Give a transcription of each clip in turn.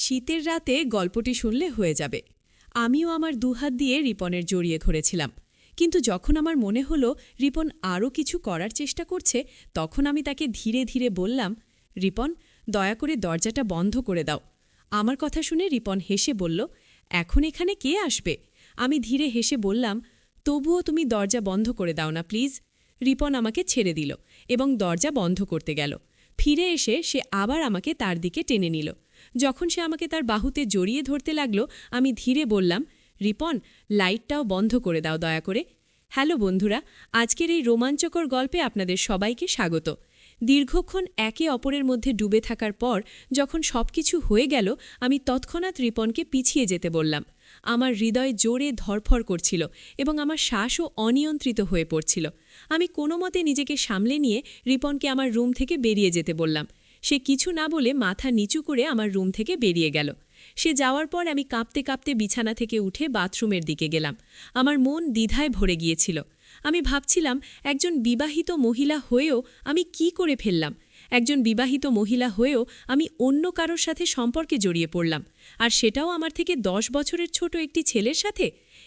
শীতের রাতে গল্পটি শুনলে হয়ে যাবে। আমিও আমার দুহাত দিয়ে রিপনের জড়িয়ে ধরেছিলাম, কিন্তু যখন আমার মনে হলো রিপন আরও কিছু করার চেষ্টা করছে, তখন আমি তাকে ধীরে ধীরে বললাম, রিপন, দয়া করে দরজাটা বন্ধ করে দাও। আমার কথা শুনে রিপন হেসে বলল, এখন এখানে কে আসবে? আমি ধীরে হেসে বললাম, তবুও তুমি দরজা বন্ধ করে দাও না প্লিজ। রিপন আমাকে ছেড়ে দিল এবং দরজা বন্ধ করতে গেল। ফিরে এসে সে আবার আমাকে তার দিকে টেনে নিল। যখন সে আমাকে তার বাহুতে জড়িয়ে ধরতে লাগল, আমি ধীরে বললাম, রিপন, লাইটটাও বন্ধ করে দাও দয়া করে। হ্যালো বন্ধুরা, আজকের এই রোমাঞ্চকর গল্পে আপনাদের সবাইকে স্বাগত। দীর্ঘক্ষণ একে অপরের মধ্যে ডুবে থাকার পর যখন সবকিছু হয়ে গেল, আমি তৎক্ষণাৎ রিপনকে পিছিয়ে যেতে বললাম। আমার হৃদয় জোরে ধরফর করছিল এবং আমার শ্বাসও অনিয়ন্ত্রিত হয়ে পড়ছিল। আমি কোনো মতে নিজেকে সামলে নিয়ে রিপনকে আমার রুম থেকে বেরিয়ে যেতে বললাম। সে কিছু না বলে মাথা নিচু করে আমার রুম থেকে বেরিয়ে গেল। সে যাওয়ার পর আমি কাঁপতে কাঁপতে বিছানা থেকে উঠে বাথরুমের দিকে গেলাম। আমার মন দ্বিধায় ভরে গিয়েছিল। আমি ভাবছিলাম, একজন বিবাহিত মহিলা হয়েও আমি কি করে ফেললাম? একজন বিবাহিত মহিলা হয়েও আমি অন্য কারোর সাথে সম্পর্কে জড়িয়ে পড়লাম, আর সেটাও আমার থেকে 10 বছরের ছোট একটি ছেলের সাথে।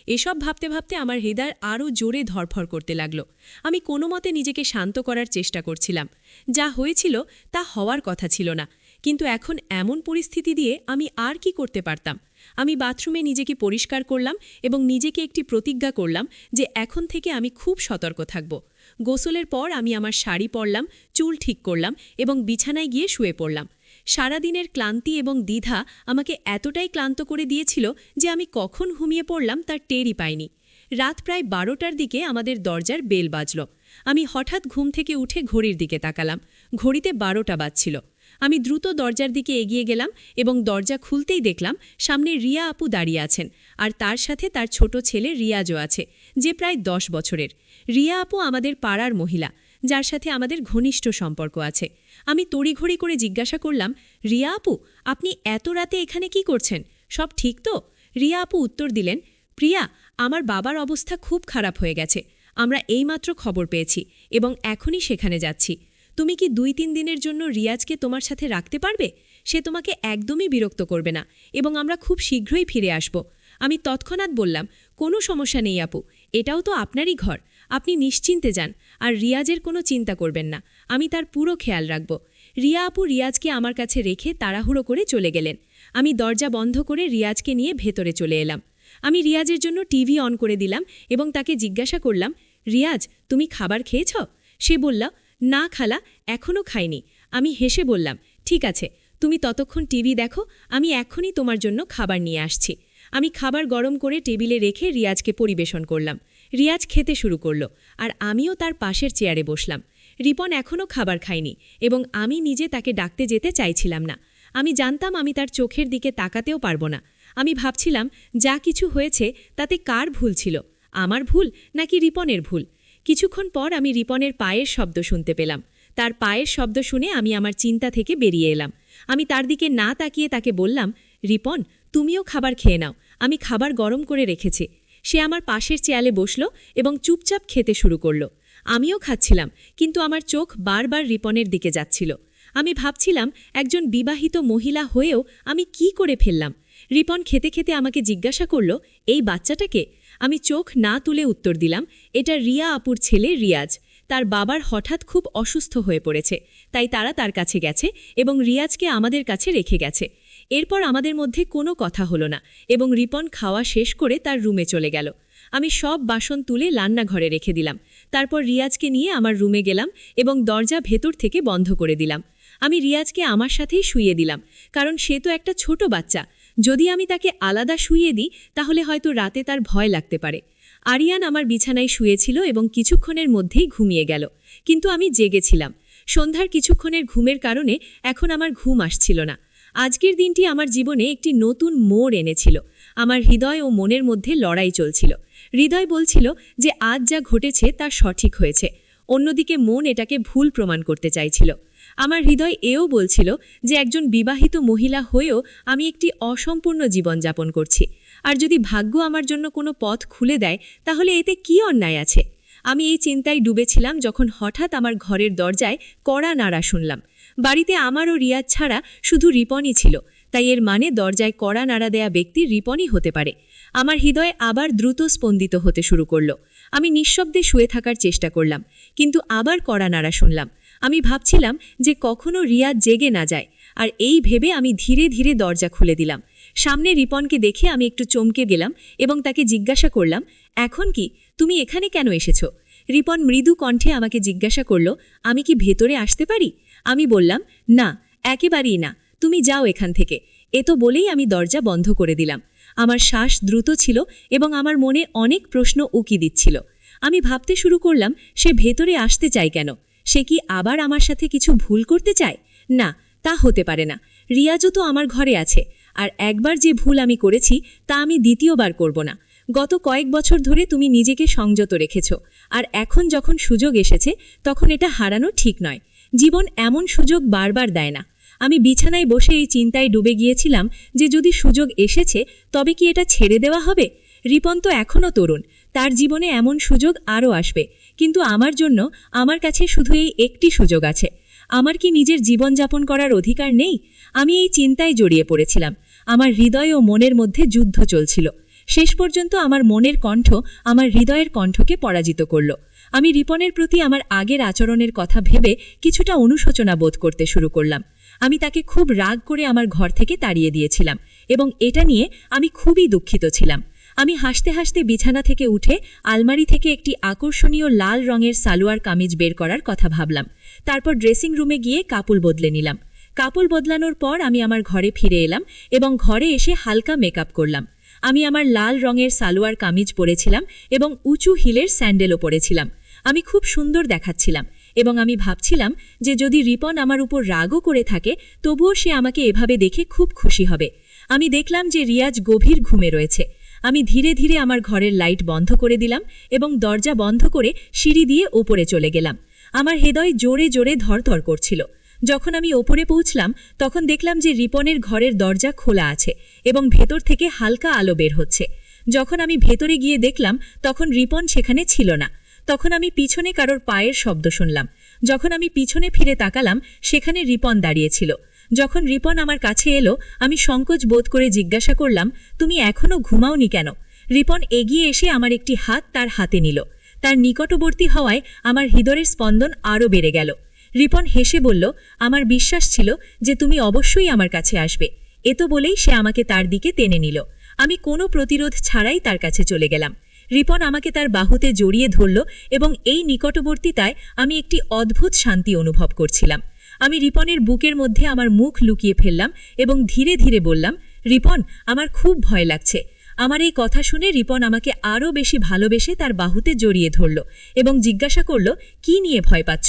এসব ভাবতে ভাবতে আমার হৃদয় আরও জোরে ধরফর করতে লাগল। আমি কোনো মতে নিজেকে শান্ত করার চেষ্টা করছিলাম। যা হয়েছিল তা হওয়ার কথা ছিল না, কিন্তু এখন এমন পরিস্থিতি দিয়ে আমি আর কি করতে পারতাম? আমি বাথরুমে নিজেকে পরিষ্কার করলাম এবং নিজেকে একটি প্রতিজ্ঞা করলাম যে এখন থেকে আমি খুব সতর্ক থাকব। গোসলের পর আমি আমার শাড়ি পরলাম, চুল ঠিক করলাম এবং বিছানায় গিয়ে শুয়ে পড়লাম। সারাদিনের ক্লান্তি এবং দ্বিধা আমাকে এতটাই ক্লান্ত করে দিয়েছিল যে আমি কখন ঘুমিয়ে পড়লাম তার টেরই পাইনি। রাত প্রায় 12টার দিকে আমাদের দরজার বেল বাজল। আমি হঠাৎ ঘুম থেকে উঠে ঘড়ির দিকে তাকালাম। ঘড়িতে 12টা বাজছিল। আমি দ্রুত দরজার দিকে এগিয়ে গেলাম এবং দরজা খুলতেই দেখলাম সামনে রিয়া আপু দাঁড়িয়ে আছেন, আর তার সাথে তার ছোট ছেলে রিয়াজও আছে, যে প্রায় 10 বছরের। রিয়া আপু আমাদের পাড়ার মহিলা, যার সাথে আমাদের ঘনিষ্ঠ সম্পর্ক আছে। আমি তড়িঘড়ি করে জিজ্ঞাসা করলাম, রিয়া আপু, আপনি এত রাতে এখানে কি করছেন? সব ঠিক তো? রিয়া আপু উত্তর দিলেন, প্রিয়া, আমার বাবার অবস্থা খুব খারাপ হয়ে গেছে। আমরা এইমাত্র খবর পেয়েছি এবং এখনই সেখানে যাচ্ছি। তুমি কি 2-3 দিনের জন্য রিয়াজকে তোমার সাথে রাখতে পারবে? সে তোমাকে একদমই বিরক্ত করবে না এবং আমরা খুব শীঘ্রই ফিরে আসব। আমি তৎক্ষণাৎ বললাম, কোনো সমস্যা নেই আপু, এটাও তো আপনারই ঘর। আপনি নিশ্চিন্তে যান, আর রিয়াজের কোনো চিন্তা করবেন না। আমি তার পুরো খেয়াল রাখব। রিয়া আপু রিয়াজকে আমার কাছে রেখে তাড়াহুড়ো করে চলে গেলেন। আমি দরজা বন্ধ করে রিয়াজকে নিয়ে ভেতরে চলে এলাম। আমি রিয়াজের জন্য টিভি অন করে দিলাম এবং তাকে জিজ্ঞাসা করলাম, রিয়াজ, তুমি খাবার খেয়েছ? সে বলল, না খালা, এখনও খাইনি। আমি হেসে বললাম, ঠিক আছে, তুমি ততক্ষণ টিভি দেখো, আমি এখনই তোমার জন্য খাবার নিয়ে আসছি। আমি খাবার গরম করে টেবিলে রেখে রিয়াজকে পরিবেশন করলাম। রিয়াজ খেতে শুরু করল, আর আমিও তার পাশের চেয়ারে বসলাম। রিপন এখনও খাবার খায়নি এবং আমি নিজে তাকে ডাকতে যেতে চাইছিলাম না। আমি জানতাম আমি তার চোখের দিকে তাকাতেও পারব না। আমি ভাবছিলাম, যা কিছু হয়েছে তাতে কার ভুল ছিল, আমার ভুল নাকি রিপনের ভুল? কিছুক্ষণ পর আমি রিপনের পায়ের শব্দ শুনতে পেলাম। তার পায়ের শব্দ শুনে আমি আমার চিন্তা থেকে বেরিয়ে এলাম। আমি তার দিকে না তাকিয়ে তাকে বললাম, রিপন, তুমিও খাবার খেয়ে নাও, আমি খাবার গরম করে রেখেছি। সে আমার পাশের চেয়ারে বসল এবং চুপচাপ খেতে শুরু করল। আমিও খাচ্ছিলাম, কিন্তু আমার চোখ বারবার রিপনের দিকে যাচ্ছিল। আমি ভাবছিলাম, একজন বিবাহিত মহিলা হয়েও আমি কি করে ফেললাম? রিপন খেতে খেতে আমাকে জিজ্ঞাসা করল, এই বাচ্চাটাকে? আমি চোখ না তুলে উত্তর দিলাম, এটা রিয়া আপুর ছেলে রিয়াজ। তার বাবার হঠাৎ খুব অসুস্থ হয়ে পড়েছে, তাই তারা তার কাছে গেছে এবং রিয়াজকে আমাদের কাছে রেখে গেছে। এরপর আমাদের মধ্যে কোনো কথা হলো না এবং রিপন খাওয়া শেষ করে তার রুমে চলে গেল। আমি সব বাসন তুলে রান্নাঘরে রেখে দিলাম। তারপর রিয়াজকে নিয়ে আমার রুমে গেলাম এবং দরজা ভেতর থেকে বন্ধ করে দিলাম। আমি রিয়াজকে আমার সাথেই শুইয়ে দিলাম, কারণ সে তো একটা ছোট বাচ্চা। যদি আমি তাকে আলাদা শুইয়ে দিই তাহলে হয়তো রাতে তার ভয় লাগতে পারে। আরিয়ান আমার বিছানায় শুয়েছিল এবং কিছুক্ষণের মধ্যেই ঘুমিয়ে গেল, কিন্তু আমি জেগেছিলাম। সন্ধ্যার কিছুক্ষণের ঘুমের কারণে এখন আমার ঘুম আসছিল না। আজকের দিনটি আমার জীবনে একটি নতুন মোড় এনেছিল। আমার হৃদয় ও মনের মধ্যে লড়াই চলছিল। হৃদয় বলছিল যে আজ যা ঘটেছে তা সঠিক হয়েছে, অন্যদিকে মন এটাকে ভুল প্রমাণ করতে চাইছিল। আমার হৃদয় এও বলছিল যে একজন বিবাহিত মহিলা হয়েও আমি একটি অসম্পূর্ণ জীবনযাপন করছি, আর যদি ভাগ্য আমার জন্য কোনো পথ খুলে দেয় তাহলে এতে কি অন্যায় আছে? আমি এই চিন্তায় ডুবেছিলাম যখন হঠাৎ আমার ঘরের দরজায় কড়া নাড়া শুনলাম। বাড়িতে আমার ও রিয়াজ ছাড়া শুধু রিপনই ছিল, তাই এর মানে দরজায় কড়া নাড়া দেয়া ব্যক্তি রিপনই হতে পারে। আমার হৃদয় আবার দ্রুত স্পন্দিত হতে শুরু করল। আমি নিঃশব্দে শুয়ে থাকার চেষ্টা করলাম, কিন্তু আবার কড়া নাড়া শুনলাম। আমি ভাবছিলাম যে কখনো রিয়াজ জেগে না যায়, আর এই ভেবে আমি ধীরে ধীরে দরজা খুলে দিলাম। সামনে রিপনকে দেখে আমি একটু চমকে গেলাম এবং তাকে জিজ্ঞাসা করলাম, এখন কি, তুমি এখানে কেন এসেছো? রিপন মৃদু কণ্ঠে আমাকে জিজ্ঞাসা করল, আমি কি ভেতরে আসতে পারি? আমি বললাম, না, একেবারেই না, তুমি যাও এখান থেকে। এ তো বলেই আমি দরজা বন্ধ করে দিলাম। আমার শ্বাস দ্রুত ছিল এবং আমার মনে অনেক প্রশ্ন উকি দিচ্ছিল। আমি ভাবতে শুরু করলাম, সে ভেতরে আসতে চায় কেন? সে কি আবার আমার সাথে কিছু ভুল করতে চায়? না, তা হতে পারে না। রিয়াজও তো আমার ঘরে আছে, আর একবার যে ভুল আমি করেছি তা আমি দ্বিতীয়বার করব না। গত কয়েক বছর ধরে তুমি নিজেকে সংযত রেখেছ, আর এখন যখন সুযোগ এসেছে তখন এটা হারানো ঠিক নয়। জীবন এমন সুযোগ বারবার দেয় না। আমি বিছানায় বসে এই চিন্তায় ডুবে গিয়েছিলাম যে যদি সুযোগ এসেছে তবে কি এটা ছেড়ে দেওয়া হবে? রিপন তো এখনও তরুণ, তার জীবনে এমন সুযোগ আরও আসবে, কিন্তু আমার জন্য আমার কাছে শুধু এই একটি সুযোগ আছে। আমার কি নিজের জীবনযাপন করার অধিকার নেই? আমি এই চিন্তায় জড়িয়ে পড়েছিলাম। আমার হৃদয় ও মনের মধ্যে যুদ্ধ চলছিল। শেষ পর্যন্ত আমার মনের কণ্ঠ আমার হৃদয়ের কণ্ঠকে পরাজিত করল। আমি রিপনের প্রতি আমার আগের আচরণের কথা ভেবে কিছুটা অনুশোচনা বোধ করতে শুরু করলাম। আমি তাকে খুব রাগ করে আমার ঘর থেকে তাড়িয়ে দিয়েছিলাম এবং এটা নিয়ে আমি খুবই দুঃখিত ছিলাম। আমি হাসতে হাসতে বিছানা থেকে উঠে আলমারি থেকে একটি আকর্ষণীয় লাল রঙের সালোয়ার কামিজ বের করার কথা ভাবলাম। তারপর ড্রেসিং রুমে গিয়ে কাপড় বদলে নিলাম। কাপড় বদলানোর পর আমি আমার ঘরে ফিরে এলাম এবং ঘরে এসে হালকা মেকআপ করলাম। আমি আমার লাল রঙের সালোয়ার কামিজ পরেছিলাম এবং উঁচু হিলের স্যান্ডেলও পরেছিলাম। আমি খুব সুন্দর দেখাচ্ছিলাম এবং আমি ভাবছিলাম যে যদি রিপন আমার উপর রাগও করে থাকে তবুও সে আমাকে এভাবে দেখে খুব খুশি হবে। আমি দেখলাম যে রিয়াজ গভীর ঘুমে রয়েছে। আমি ধীরে ধীরে আমার ঘরের লাইট বন্ধ করে দিলাম এবং দরজা বন্ধ করে সিঁড়ি দিয়ে ওপরে চলে গেলাম। আমার হৃদয় জোরে জোরে ধড়ধড় করছিল। যখন আমি ওপরে পৌঁছলাম তখন দেখলাম যে রিপনের ঘরের দরজা খোলা আছে এবং ভেতর থেকে হালকা আলো বের হচ্ছে। যখন আমি ভেতরে গিয়ে দেখলাম তখন রিপন সেখানে ছিল না। তখন আমি পিছনে কারোর পায়ের শব্দ শুনলাম। যখন আমি পিছনে ফিরে তাকালাম সেখানে রিপন দাঁড়িয়েছিল। যখন রিপন আমার কাছে এলো আমি সংকোচ বোধ করে জিজ্ঞাসা করলাম, তুমি এখনও ঘুমাওনি কেন? রিপন এগিয়ে এসে আমার একটি হাত তার হাতে নিল। তার নিকটবর্তী হওয়ায় আমার হৃদয়ের স্পন্দন আরও বেড়ে গেল। রিপন হেসে বলল, আমার বিশ্বাস ছিল যে তুমি অবশ্যই আমার কাছে আসবে। এ তো বলেই সে আমাকে তার দিকে টেনে নিল। আমি কোনো প্রতিরোধ ছাড়াই তার কাছে চলে গেলাম। রিপন আমাকে তার বাহুতে জড়িয়ে ধরল এবং এই নিকটবর্তিতায় আমি একটি অদ্ভুত শান্তি অনুভব করছিলাম। আমি রিপনের বুকের মধ্যে আমার মুখ লুকিয়ে ফেললাম এবং ধীরে ধীরে বললাম, রিপন, আমার খুব ভয় লাগছে। আমার এই কথা শুনে রিপন আমাকে আরও বেশি ভালোবেসে তার বাহুতে জড়িয়ে ধরল এবং জিজ্ঞাসা করল, কি নিয়ে ভয় পাচ্ছ?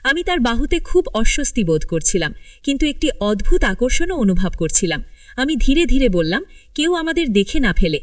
আমি তার বাহুতে খুব অস্বস্তি বোধ করছিলাম, কিন্তু একটি অদ্ভুত আকর্ষণও অনুভব করছিলাম। আমি ধীরে ধীরে বললাম, কেউ আমাদের দেখে না ফেলে।